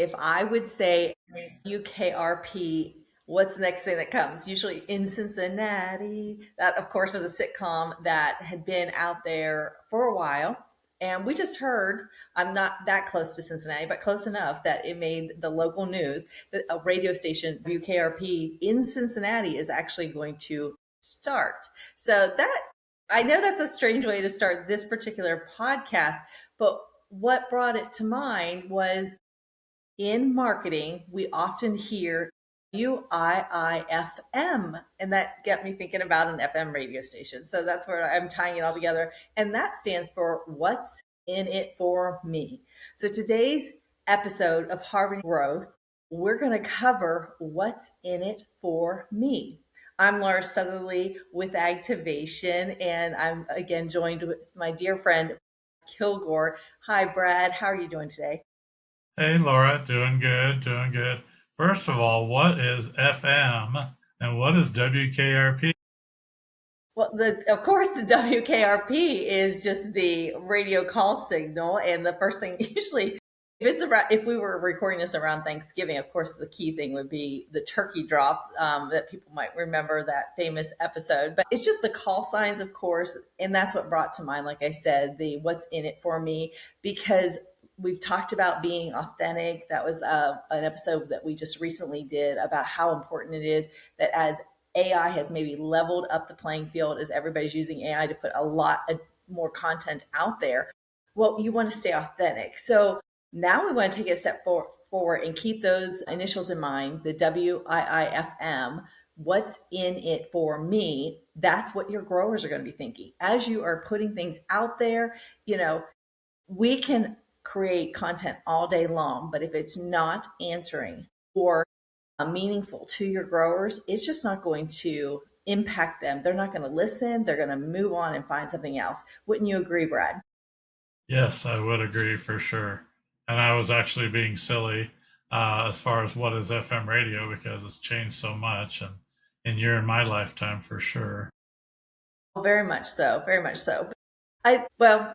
if I would say WKRP, what's the next thing that comes? Usually in Cincinnati. That, of course, was a sitcom that had been out there for a while. And we just heard, I'm not that close to Cincinnati, but close enough that it made the local news that a radio station, WKRP, in Cincinnati is actually going to start. So that, I know that's a strange way to start this particular podcast, but what brought it to mind was in marketing, we often hear WIIFM, and that got me thinking about an FM radio station. So that's where I'm tying it all together. And that stands for What's in It for Me. So today's episode of Harvard Growth, we're going to cover what's in it for me. I'm Laura Sutherly with Agtivation, and I'm again joined with my dear friend, Killgore. Hi, Brad. How are you doing today? Hey Laura, doing good, doing good. First of all, what is FM and what is WKRP? Well, of course, the WKRP is just the radio call signal, and the first thing usually, if we were recording this around Thanksgiving, of course, the key thing would be the turkey drop, that people might remember that famous episode. But it's just the call signs, of course, and that's what brought to mind, like I said, the what's in it for me, because we've talked about being authentic. That was an episode that we just recently did about how important it is that as AI has maybe leveled up the playing field as everybody's using AI to put a lot of more content out there. Well, you want to stay authentic. So now we want to take it a step forward and keep those initials in mind, the WIIFM. What's in it for me? That's what your growers are going to be thinking. As you are putting things out there, we can create content all day long, but if it's not answering or meaningful to your growers, it's just not going to impact them. They're not going to listen. They're going to move on and find something else. Wouldn't you agree, Brad? Yes, I would agree for sure. And I was actually being silly as far as what is FM radio because it's changed so much and in your and my lifetime for sure. Very much so. Very much so. Well,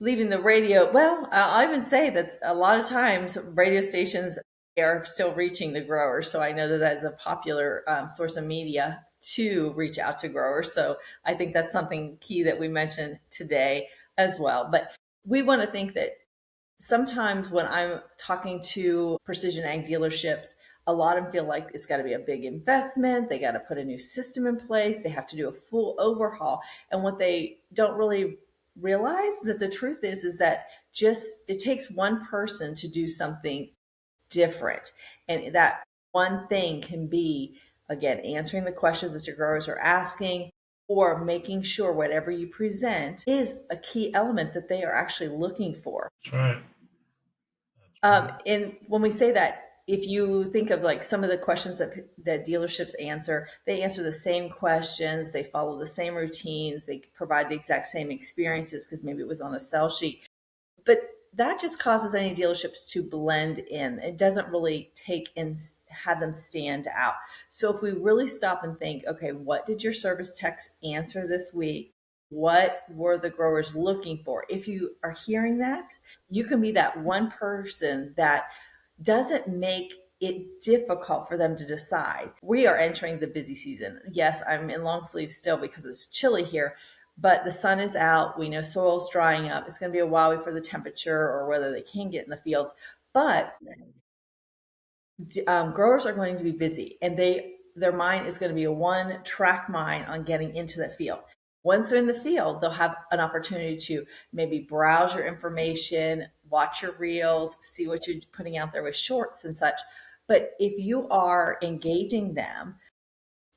leaving the radio, well, I'll even say that a lot of times radio stations are still reaching the growers. So I know that that's a popular source of media to reach out to growers. So I think that's something key that we mentioned today as well. But we want to think that sometimes when I'm talking to precision ag dealerships, a lot of them feel like it's got to be a big investment. They got to put a new system in place. They have to do a full overhaul. And what they don't really realize that the truth is that just it takes one person to do something different. And that one thing can be, again, answering the questions that your growers are asking or making sure whatever you present is a key element that they are actually looking for. That's right. That's right. And when we say that, if you think of like some of the questions that dealerships answer, they answer the same questions, they follow the same routines, they provide the exact same experiences because maybe it was on a sell sheet. But that just causes any dealerships to blend in. It doesn't really take and have them stand out. So if we really stop and think, okay, what did your service techs answer this week? What were the growers looking for? If you are hearing that, you can be that one person that doesn't make it difficult for them to decide. We are entering the busy season. Yes, I'm in long sleeves still because it's chilly here, but the sun is out. We know soil's drying up. It's going to be a while before the temperature or whether they can get in the fields. But growers are going to be busy, and their mind is going to be a one-track mind on getting into the field. Once they're in the field, they'll have an opportunity to maybe browse your information, watch your reels, see what you're putting out there with shorts and such. But if you are engaging them,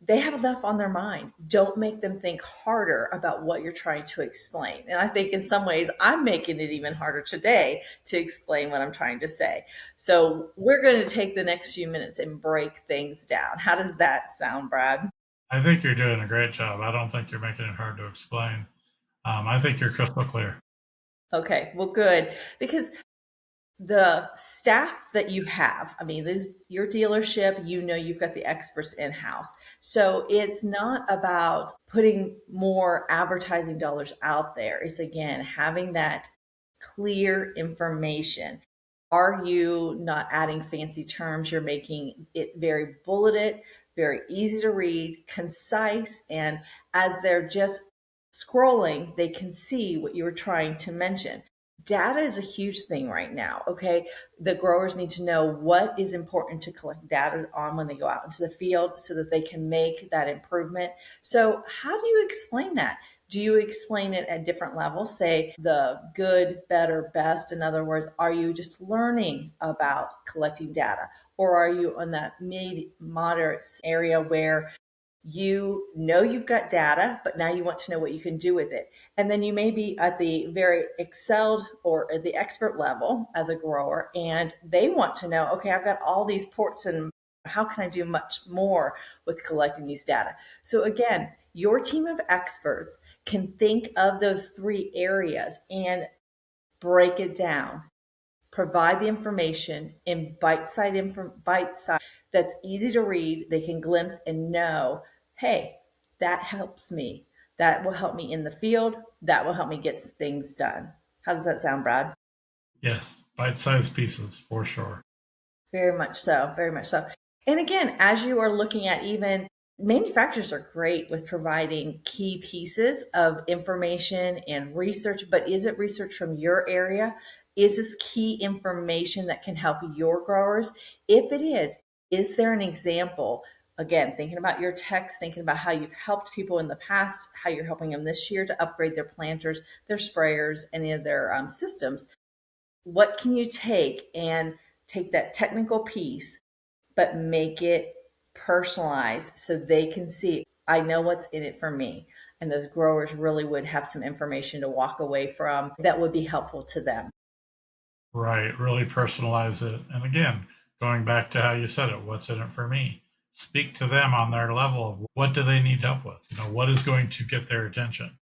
they have enough on their mind. Don't make them think harder about what you're trying to explain. And I think in some ways, I'm making it even harder today to explain what I'm trying to say. So we're going to take the next few minutes and break things down. How does that sound, Brad? I think you're doing a great job. I don't think you're making it hard to explain. I think you're crystal clear. Okay, well, good. Because the staff that you have, I mean, this your dealership, you've got the experts in-house. So it's not about putting more advertising dollars out there. It's again having that clear information. Are you not adding fancy terms? You're making it very bulleted, very easy to read, concise, and as they're just scrolling, they can see what you were trying to mention. Data is a huge thing right now. Okay. The growers need to know what is important to collect data on when they go out into the field so that they can make that improvement. So, how do you explain that? Do you explain it at different levels? Say the good, better, best. In other words, are you just learning about collecting data? Or are you on that mid moderate area where you know you've got data, but now you want to know what you can do with it? And then you may be at the very excelled or at the expert level as a grower, and they want to know, okay, I've got all these ports and how can I do much more with collecting these data? So again, your team of experts can think of those three areas and break it down, provide the information in bite size that's easy to read. They can glimpse and know, hey, that helps me. That will help me in the field. That will help me get things done. How does that sound, Brad? Yes, bite-sized pieces for sure. Very much so. Very much so. And again, as you are looking at, even manufacturers are great with providing key pieces of information and research, but is it research from your area? Is this key information that can help your growers? If it is there an example? Again, thinking about your text, thinking about how you've helped people in the past, how you're helping them this year to upgrade their planters, their sprayers, any of their systems. What can you take and take that technical piece, but make it personalized so they can see, I know what's in it for me. And those growers really would have some information to walk away from that would be helpful to them. Right, really personalize it. And again, going back to how you said it, what's in it for me? Speak to them on their level of what do they need help with? What is going to get their attention?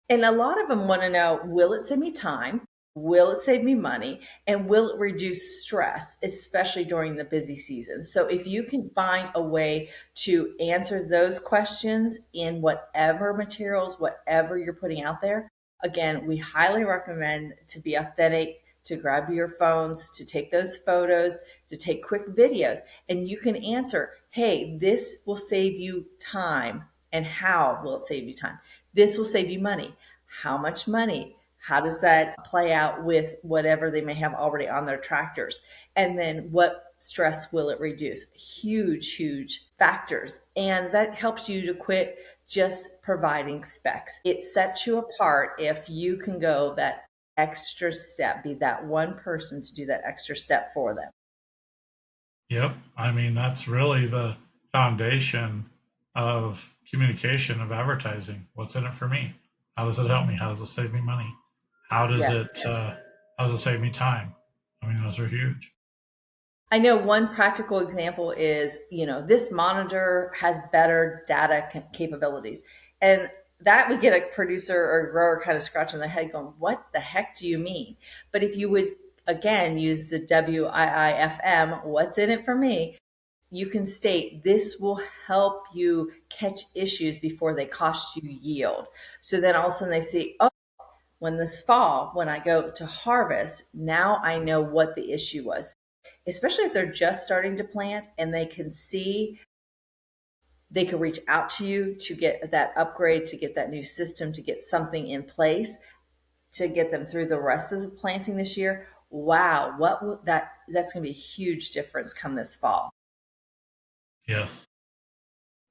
And a lot of them want to know, will it save me time? Will it save me money? And will it reduce stress, especially during the busy season? So, if you can find a way to answer those questions in whatever materials, whatever you're putting out there, again, we highly recommend to be authentic, to grab your phones, to take those photos, to take quick videos, and you can answer, hey, this will save you time. And how will it save you time? This will save you money. How much money? How does that play out with whatever they may have already on their tractors? And then what stress will it reduce? Huge, huge factors. And that helps you to quit just providing specs. It sets you apart if you can go that extra step, be that one person to do that extra step for them. Yep. I mean, that's really the foundation of communication, of advertising. What's in it for me? How does it help me? How does it save me money? How does Yes. it how does it save me time? I mean, those are huge. I know one practical example is, this monitor has better data capabilities. And that would get a producer or a grower kind of scratching their head going, what the heck do you mean? But if you would, again, use the WIIFM, what's in it for me? You can state this will help you catch issues before they cost you yield. So then all of a sudden they see, oh, when this fall, when I go to harvest, now I know what the issue was. Especially if they're just starting to plant and they can see, they can reach out to you to get that upgrade, to get that new system, to get something in place to get them through the rest of the planting this year. Wow, that's going to be a huge difference come this fall. Yes.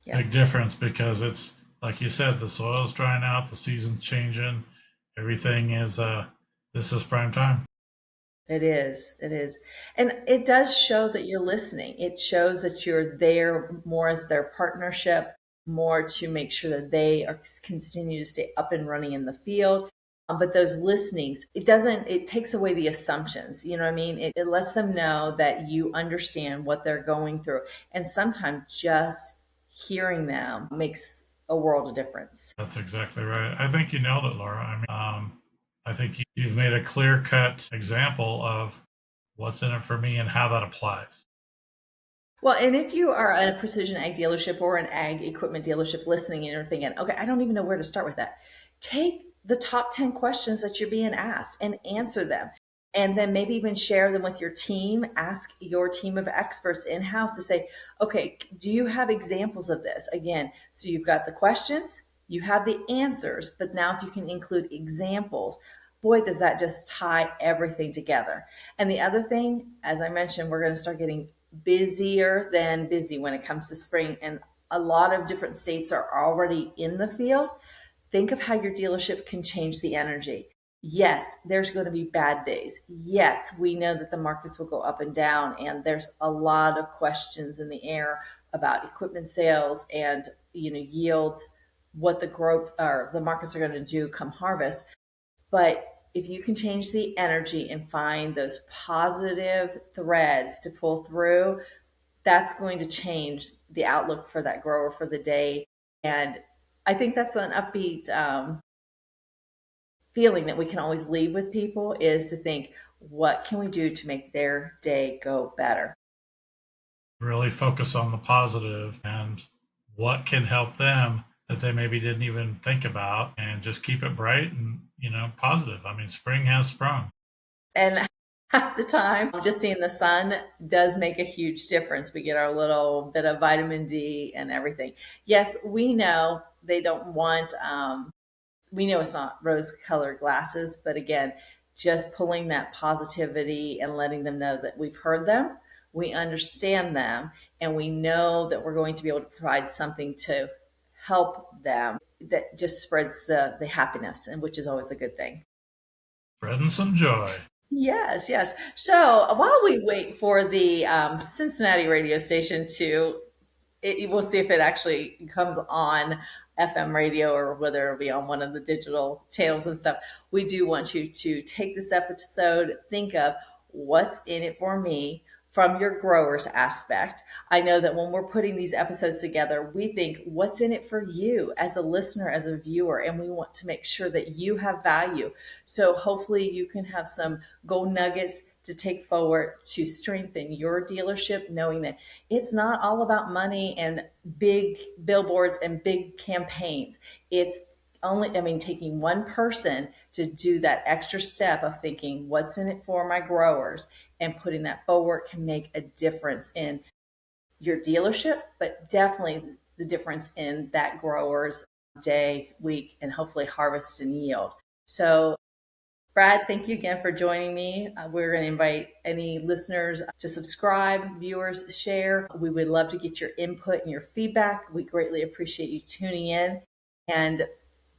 Big Yes. difference because it's like you said, the soil's drying out, the season's changing, everything is this is prime time. It is. It is. And it does show that you're listening. It shows that you're there more as their partnership, more to make sure that they are continue to stay up and running in the field. But those listenings, it takes away the assumptions. You know what I mean? It lets them know that you understand what they're going through. And sometimes just hearing them makes a world of difference. That's exactly right. I think you nailed it, Laura. I mean, I think you've made a clear cut example of what's in it for me and how that applies. Well, and if you are a precision ag dealership or an ag equipment dealership listening and you're thinking, okay, I don't even know where to start with that, take the top 10 questions that you're being asked and answer them. and then maybe even share them with your team. Ask your team of experts in house to say, okay, do you have examples of this? Again, so you've got the questions, you have the answers, but now if you can include examples, boy, does that just tie everything together. And the other thing, as I mentioned, we're going to start getting busier than busy when it comes to spring. And a lot of different states are already in the field. Think of how your dealership can change the energy. Yes, there's going to be bad days. Yes, we know that the markets will go up and down, and there's a lot of questions in the air about equipment sales and yields, what the growth or the markets are going to do come harvest. But if you can change the energy and find those positive threads to pull through, that's going to change the outlook for that grower for the day. And I think that's an upbeat feeling that we can always leave with people, is to think, what can we do to make their day go better? Really focus on the positive and what can help them that they maybe didn't even think about, and just keep it bright and positive. I mean, spring has sprung. And at the time, just seeing the sun does make a huge difference. We get our little bit of vitamin D and everything. Yes, we know they don't want, we know it's not rose colored glasses, but again, just pulling that positivity and letting them know that we've heard them, we understand them, and we know that we're going to be able to provide something to help them that just spreads the happiness, and which is always a good thing. Spreading some joy. Yes, yes. So while we wait for the Cincinnati radio station we'll see if it actually comes on FM radio or whether it'll be on one of the digital channels and stuff. We do want you to take this episode, think of what's in it for me from your growers aspect. I know that when we're putting these episodes together, we think, what's in it for you as a listener, as a viewer, and we want to make sure that you have value. So hopefully you can have some gold nuggets to take forward to strengthen your dealership, knowing that it's not all about money and big billboards and big campaigns. It's only, I mean, taking one person to do that extra step of thinking, what's in it for my growers, and putting that forward can make a difference in your dealership, but definitely the difference in that grower's day, week, and hopefully harvest and yield. So Brad, thank you again for joining me. We're going to invite any listeners to subscribe, viewers, share. We would love to get your input and your feedback. We greatly appreciate you tuning in. And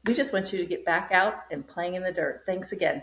we just want you to get back out and playing in the dirt. Thanks again.